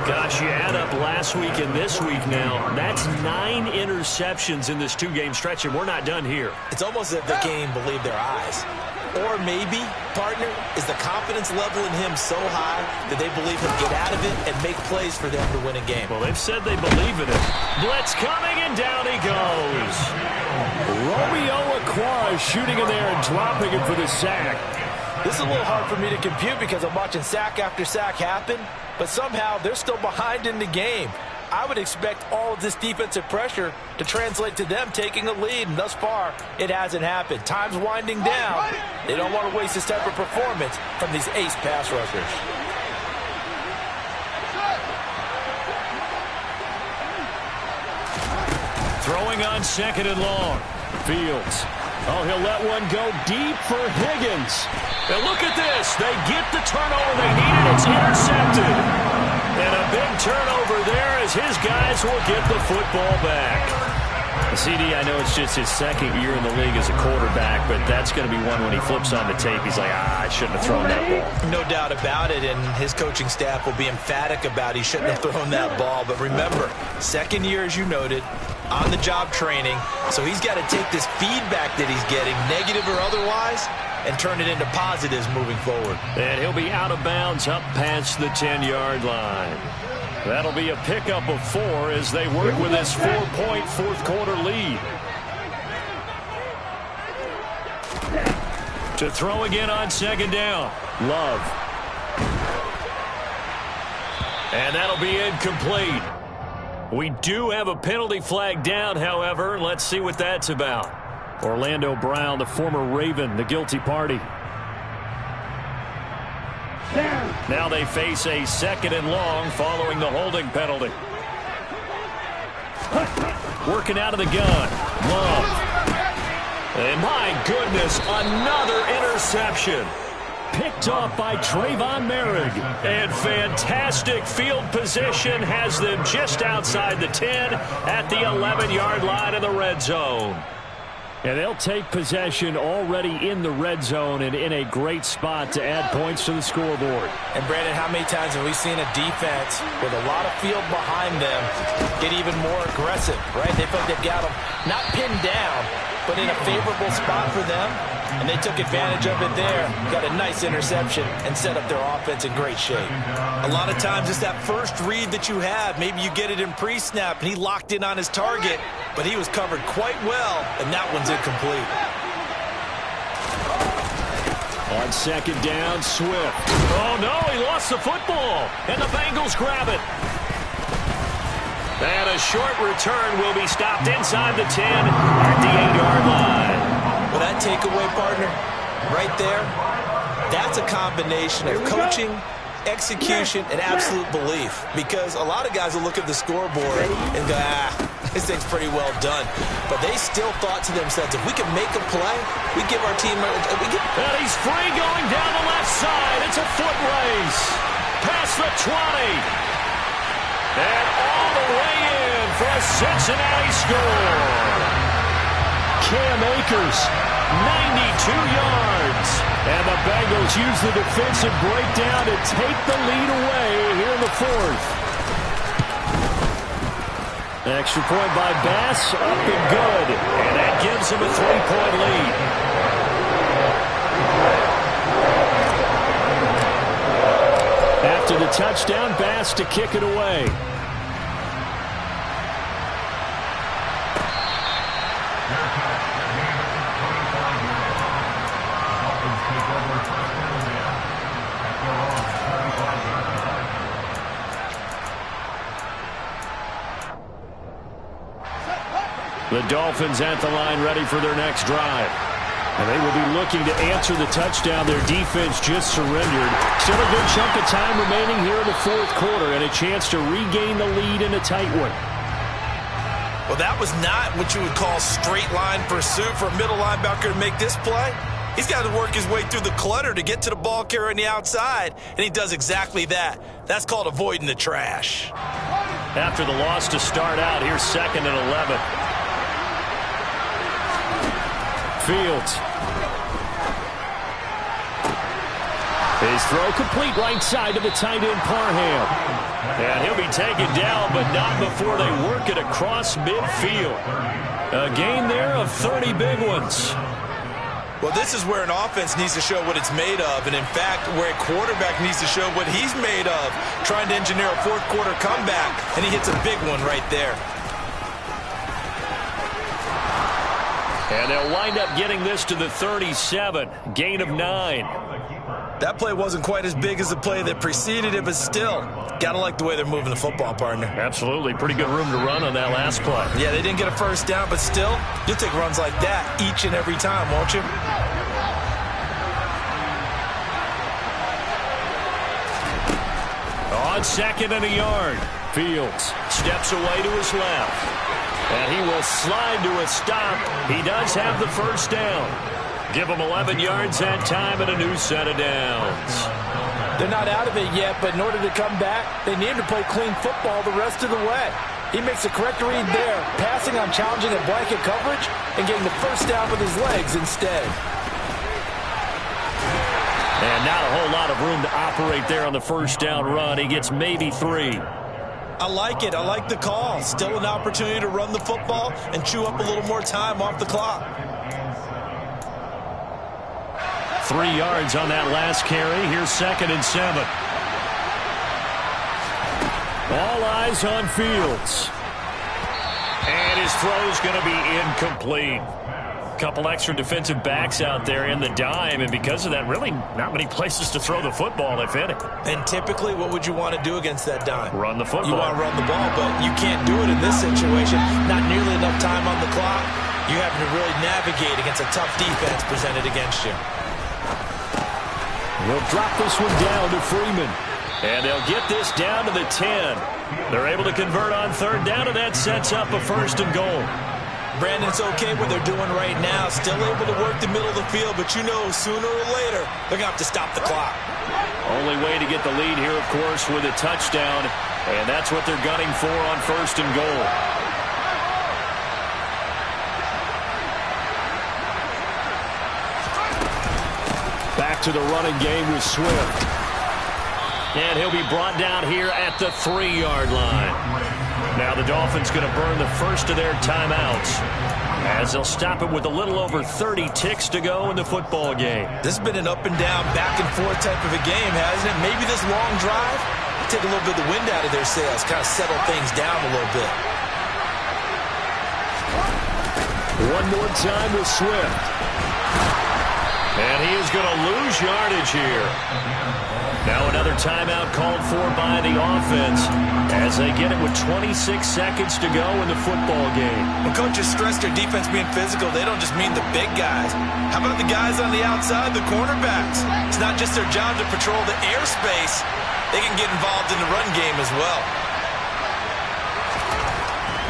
Gosh, you add up last week and this week now. That's 9 interceptions in this 2-game stretch, and we're not done here. It's almost as if they can't even believe their eyes. Or maybe, partner, is the confidence level in him so high that they believe he'll get out of it and make plays for them to win a game. Well, they've said they believe in it. Blitz coming, and down he goes. Romeo Okwara shooting in there and dropping it for the sack. This is a little hard for me to compute because I'm watching sack after sack happen, but somehow they're still behind in the game. I would expect all of this defensive pressure to translate to them taking a lead, and thus far, it hasn't happened. Time's winding down. They don't want to waste this type of performance from these ace pass rushers. Throwing on 2nd and long. Fields. Oh, he'll let one go deep for Higgins. And look at this. They get the turnover they needed. It's intercepted. And a big turnover there as his guys will get the football back. CD, I know it's just his 2nd year in the league as a quarterback, but that's going to be one when he flips on the tape. He's like, I shouldn't have thrown that ball. No doubt about it, and his coaching staff will be emphatic about he shouldn't have thrown that ball. But remember, 2nd year, as you noted, on-the-job training, so he's got to take this feedback that he's getting, negative or otherwise, and turn it into positives moving forward. And he'll be out of bounds up past the 10-yard line. That'll be a pickup of 4 as they work with this 4-point 4th quarter lead. To throw again on 2nd down. Love. And that'll be incomplete. We do have a penalty flag down, however. Let's see what that's about. Orlando Brown, the former Raven, the guilty party. Now they face a 2nd and long following the holding penalty. Working out of the gun. Love. And my goodness, another interception. Picked off by Trayvon Merrick. And fantastic field position has them just outside the 10 at the 11-yard line of the red zone. And they'll take possession already in the red zone and in a great spot to add points to the scoreboard. And, Brandon, how many times have we seen a defense with a lot of field behind them get even more aggressive, right? They feel like they've got them not pinned down, but in a favorable spot for them, and they took advantage of it there. Got a nice interception and set up their offense in great shape. A lot of times it's that first read that you have. Maybe you get it in pre-snap, and he locked in on his target, but he was covered quite well, and that one's incomplete. On second down, Swift. Oh, no, he lost the football, and the Bengals grab it. And a short return will be stopped inside the 10 at the 8-yard line. Well, that takeaway, partner, right there, that's a combination of coaching, execution, and absolute belief. Because a lot of guys will look at the scoreboard and go, this thing's pretty well done. But they still thought to themselves, if we can make a play, we give our team And he's free going down the left side. It's a foot race. Past the 20. And all the way in for a Cincinnati score. Cam Akers, 92 yards. And the Bengals use the defensive breakdown to take the lead away here in the fourth. Extra point by Bass, up and good. And that gives him a 3-point lead. After the touchdown, Bass to kick it away. The Dolphins at the line ready for their next drive. And they will be looking to answer the touchdown their defense just surrendered. Still a good chunk of time remaining here in the fourth quarter and a chance to regain the lead in a tight one. Well, that was not what you would call straight line pursuit for a middle linebacker to make this play. He's got to work his way through the clutter to get to the ball carrier on the outside, and he does exactly that. That's called avoiding the trash. After the loss to start out, here's 2nd and 11. Fields. His throw complete right side to the tight end Parham. And he'll be taken down, but not before they work it across midfield. A gain there of 30 big ones. Well, this is where an offense needs to show what it's made of, and in fact, where a quarterback needs to show what he's made of, trying to engineer a fourth quarter comeback, and he hits a big one right there. And they'll wind up getting this to the 37, gain of 9. That play wasn't quite as big as the play that preceded it, but still, got to like the way they're moving the football, partner. Absolutely. Pretty good room to run on that last play. Yeah, they didn't get a first down, but still, you'll take runs like that each and every time, won't you? On 2nd and a yard, Fields steps away to his left. And he will slide to a stop. He does have the first down. Give him 11 yards that time and a new set of downs. They're not out of it yet, but in order to come back, they need to play clean football the rest of the way. He makes the correct read there, passing on challenging a blanket coverage and getting the first down with his legs instead. And not a whole lot of room to operate there on the first down run. He gets maybe 3. I like it. I like the call. Still an opportunity to run the football and chew up a little more time off the clock. 3 yards on that last carry. Here's 2nd and 7. All eyes on Fields. And his throw's going to be incomplete. Couple extra defensive backs out there in the dime, and because of that, really not many places to throw the football, if any. And typically, what would you want to do against that dime? Run the football. You want to run the ball, but you can't do it in this situation. Not nearly enough time on the clock. You having to really navigate against a tough defense presented against you. We'll drop this one down to Freeman. And they'll get this down to the 10. They're able to convert on third down, and that sets up a 1st and goal. Brandon, it's okay what they're doing right now. Still able to work the middle of the field, but you know sooner or later they're going to have to stop the clock. Only way to get the lead here, of course, with a touchdown, and that's what they're gunning for on 1st and goal. Back to the running game with Swift. And he'll be brought down here at the 3-yard line. Now the Dolphins going to burn the first of their timeouts as they'll stop it with a little over 30 ticks to go in the football game. This has been an up and down, back and forth type of a game, hasn't it? Maybe this long drive take a little bit of the wind out of their sails, kind of settle things down a little bit. One more time with Swift. And he is going to lose yardage here. Now another timeout called for by the offense as they get it with 26 seconds to go in the football game. When coaches stress their defense being physical, they don't just mean the big guys. How about the guys on the outside, the cornerbacks? It's not just their job to patrol the airspace. They can get involved in the run game as well.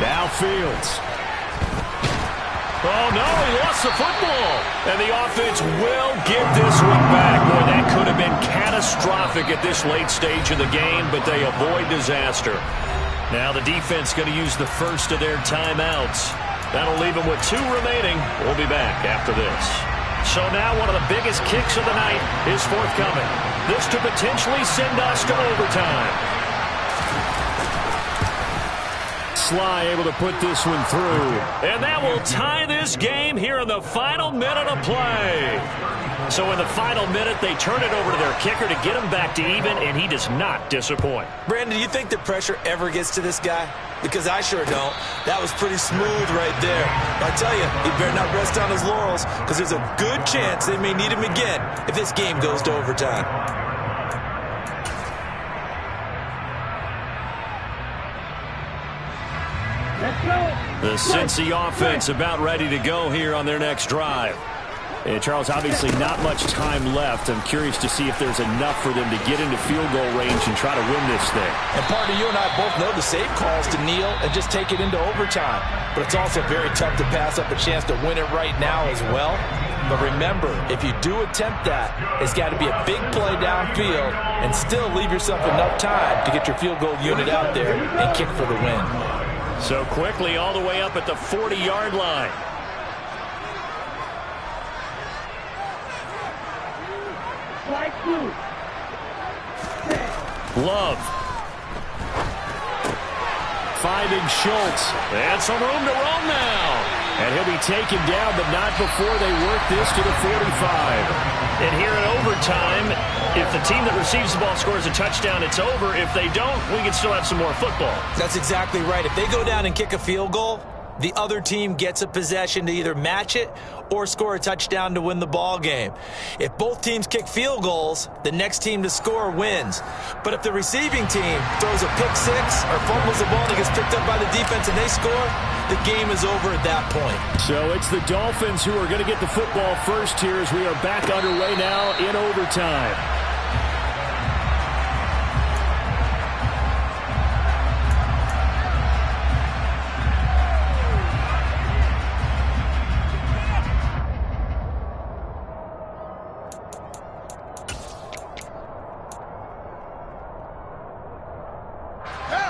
Now Fields. Oh, no, he lost the football. And the offense will get this one back. Boy, that could have been catastrophic at this late stage of the game, but they avoid disaster. Now the defense going to use the first of their timeouts. That'll leave them with 2 remaining. We'll be back after this. So now one of the biggest kicks of the night is forthcoming. This to potentially send us to overtime. Sly able to put this one through. And that will tie this game here in the final minute of play. So in the final minute, they turn it over to their kicker to get him back to even, and he does not disappoint. Brandon, do you think the pressure ever gets to this guy? Because I sure don't. That was pretty smooth right there. I tell you, he better not rest on his laurels because there's a good chance they may need him again if this game goes to overtime. The Cincy offense about ready to go here on their next drive. And Charles, obviously not much time left. I'm curious to see if there's enough for them to get into field goal range and try to win this thing. And partner, you and I both know the safe calls to kneel and just take it into overtime. But it's also very tough to pass up a chance to win it right now as well. But remember, if you do attempt that, it's got to be a big play downfield and still leave yourself enough time to get your field goal unit out there and kick for the win. So quickly all the way up at the 40-yard line. Love. Finding Schultz. And some room to roam now. And he'll be taken down, but not before they work this to the 45. And here in overtime, if the team that receives the ball scores a touchdown, it's over. If they don't, we can still have some more football. That's exactly right. If they go down and kick a field goal, the other team gets a possession to either match it or score a touchdown to win the ball game. If both teams kick field goals, the next team to score wins. But if the receiving team throws a pick six or fumbles the ball and it gets picked up by the defense and they score, the game is over at that point. So it's the Dolphins who are going to get the football first here as we are back underway now in overtime.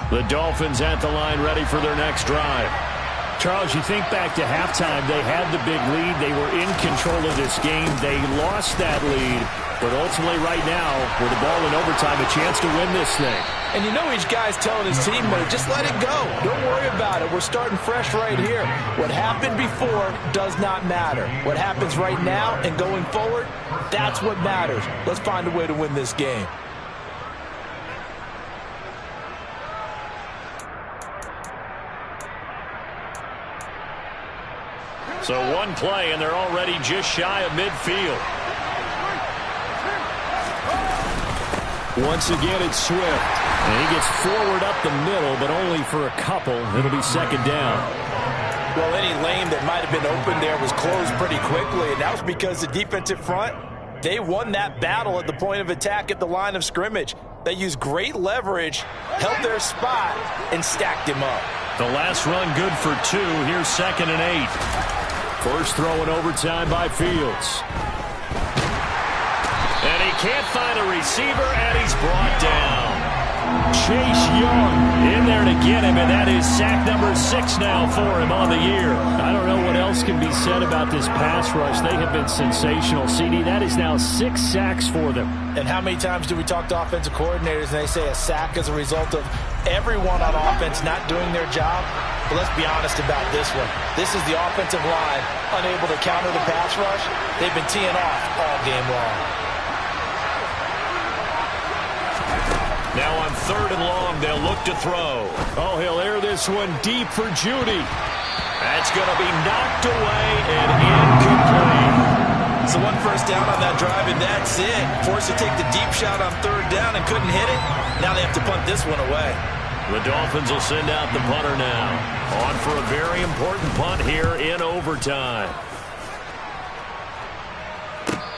The Dolphins at the line ready for their next drive. Charles, you think back to halftime, they had the big lead. They were in control of this game. They lost that lead. But ultimately right now, with the ball in overtime, a chance to win this thing. And you know each guy's telling his teammate, just let it go. Don't worry about it. We're starting fresh right here. What happened before does not matter. What happens right now and going forward, that's what matters. Let's find a way to win this game. So one play, and they're already just shy of midfield. Once again, it's Swift. And he gets forward up the middle, but only for a couple. It'll be second down. Well, any lane that might have been open there was closed pretty quickly, and that was because the defensive front, they won that battle at the point of attack at the line of scrimmage. They used great leverage, held their spot, and stacked him up. The last run good for 2. Here's 2nd and 8. First throw in overtime by Fields. And he can't find a receiver, and he's brought down. Chase Young in there to get him, and that is sack number 6 now for him on the year. I don't know what else can be said about this pass rush. They have been sensational, CD. That is now 6 sacks for them. And how many times do we talk to offensive coordinators and they say a sack is a result of everyone on offense not doing their job? But let's be honest about this one. This is the offensive line unable to counter the pass rush. They've been teeing off all game long. Now on 3rd and long, they'll look to throw. Oh, he'll air this one deep for Judy. That's going to be knocked away and incomplete. So 1 first down on that drive, and that's it. Forced to take the deep shot on 3rd down and couldn't hit it. Now they have to punt this one away. The Dolphins will send out the punter now. On for a very important punt here in overtime.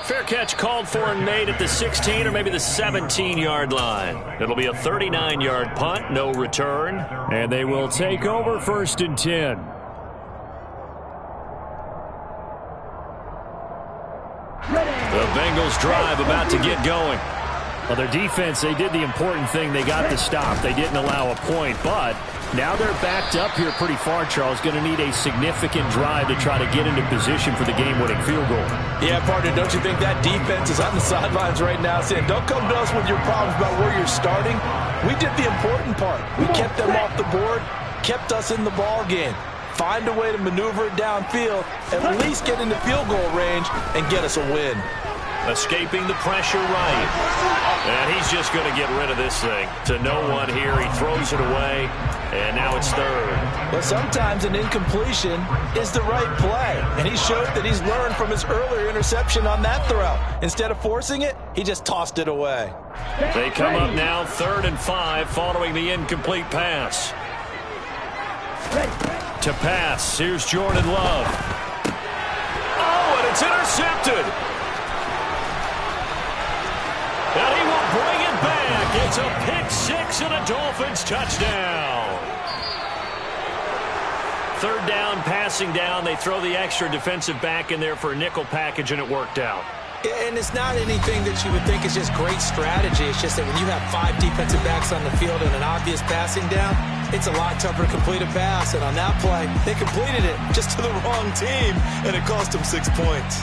Fair catch called for and made at the 16 or maybe the 17-yard line. It'll be a 39-yard punt, no return. And they will take over 1st and 10. The Bengals drive about to get going. Well, their defense, they did the important thing. They got the stop. They didn't allow a point, but now they're backed up here pretty far, Charles. Going to need a significant drive to try to get into position for the game-winning field goal. Yeah, partner, don't you think that defense is on the sidelines right now saying, don't come to us with your problems about where you're starting. We did the important part. We kept them off the board, kept us in the ball game. Find a way to maneuver it downfield, at least get into field goal range, and get us a win. Escaping the pressure right. And he's just going to get rid of this thing. To no one here. He throws it away. And now it's 3rd. But sometimes an incompletion is the right play. And he showed that he's learned from his earlier interception on that throw. Instead of forcing it, he just tossed it away. They come up now 3rd and 5 following the incomplete pass. To pass. Here's Jordan Love. Oh, and it's intercepted. And he will bring it back. It's a pick-6 and a Dolphins touchdown. 3rd down, passing down. They throw the extra defensive back in there for a nickel package, and it worked out. And it's not anything that you would think is just great strategy. It's just that when you have 5 defensive backs on the field and an obvious passing down, it's a lot tougher to complete a pass. And on that play, they completed it just to the wrong team, and it cost them 6 points.